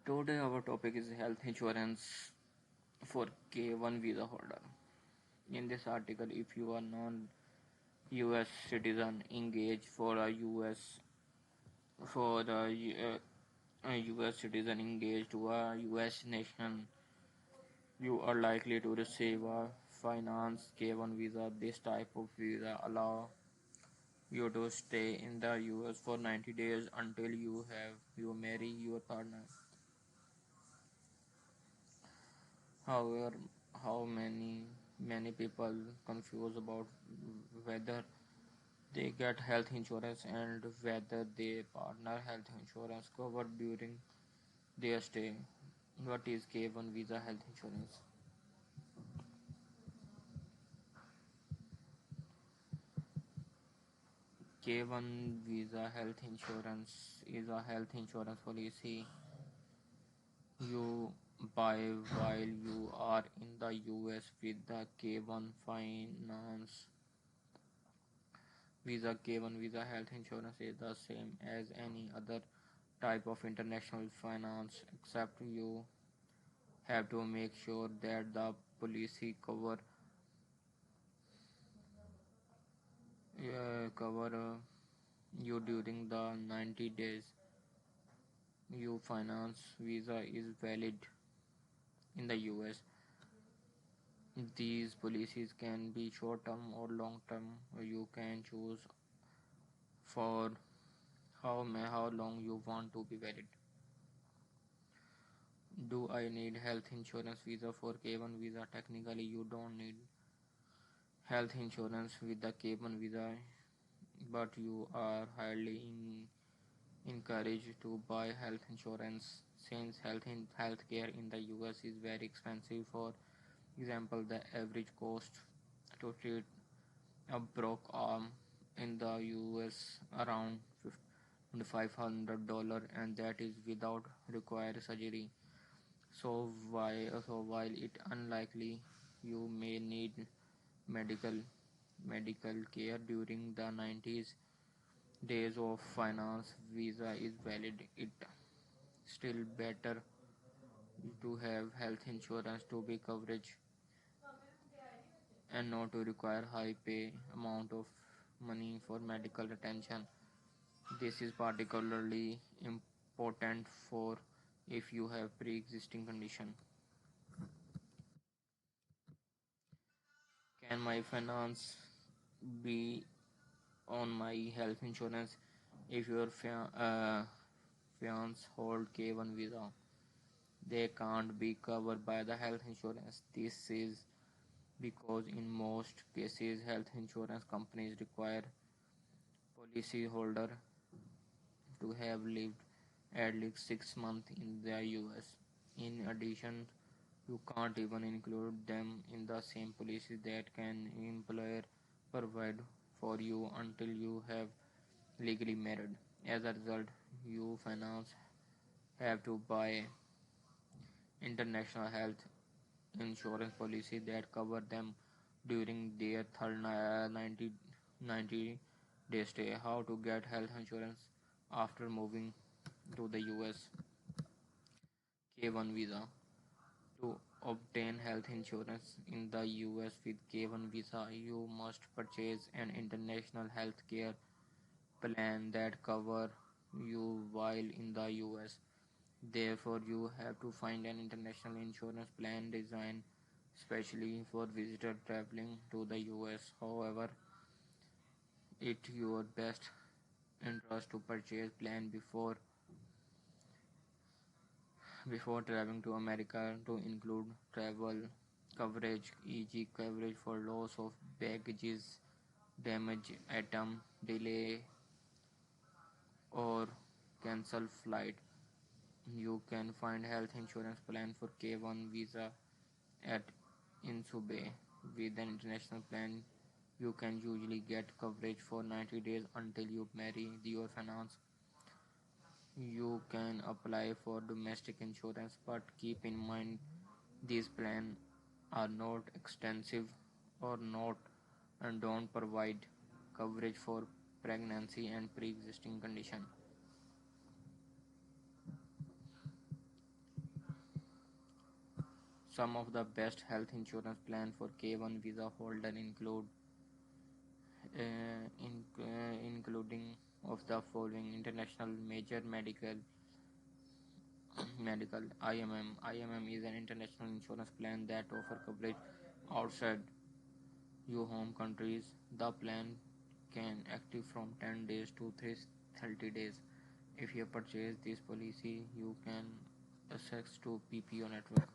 Today our topic is health insurance for K1 visa holder. In this article, if you are non-US citizen engaged for a US citizen engaged to a US nation, you are likely to receive a finance K1 visa. This type of visa allow you to stay in the US for 90 days until you marry your partner. However, how many people confused about whether they get health insurance and whether their partner health insurance covered during their stay. What is K1 visa health insurance? K1 visa health insurance is a health insurance policy you buy while you are in the US with the K1 finance visa. K1 visa health insurance is the same as any other type of international finance, except you have to make sure that the policy cover you during the 90 days you finance visa is valid in the US. These policies can be short term or long term. You can choose for how long you want to be valid. Do I need health insurance visa for K1 visa? Technically, you don't need health insurance with the K1 visa, but you are encouraged to buy health insurance since healthcare in the US is very expensive. For example, the average cost to treat a broke arm in the US around $500, and that is without required surgery. So while it unlikely you may need medical medical care during the 90s days of finance visa is valid, it still better to have health insurance to be coverage and not to require high pay amount of money for medical attention. This is particularly important for if you have pre-existing condition. Can my finance be on my health insurance if your fiance hold K1 visa? They can't be covered by the health insurance. This is because in most cases health insurance companies require policyholder to have lived at least 6 months in the US. In addition, you can't even include them in the same policy that can employer provide for you until you have legally married. As a result, you finance have to buy international health insurance policy that cover them during their third 90 day stay. How to get health insurance after moving to the US? K1 visa. To obtain health insurance in the US with K1 visa, you must purchase an international health care plan that cover you while in the US. Therefore, you have to find an international insurance plan designed especially for visitors traveling to the US. However, it your best interest to purchase plan before traveling to America to include travel coverage, e.g. coverage for loss of baggages, damage atom, delay or cancel flight. You can find health insurance plan for K1 visa at Insube. With an international plan, you can usually get coverage for 90 days until you marry your finance. You can apply for domestic insurance, but keep in mind these plans are not extensive or not and don't provide coverage for pregnancy and pre-existing condition. Some of the best health insurance plan for K1 visa holder include including of the following: international major medical IMM. IMM is an international insurance plan that offer coverage outside your home countries. The plan can active from 10 days to 30 days. If you purchase this policy, you can access to PPO network.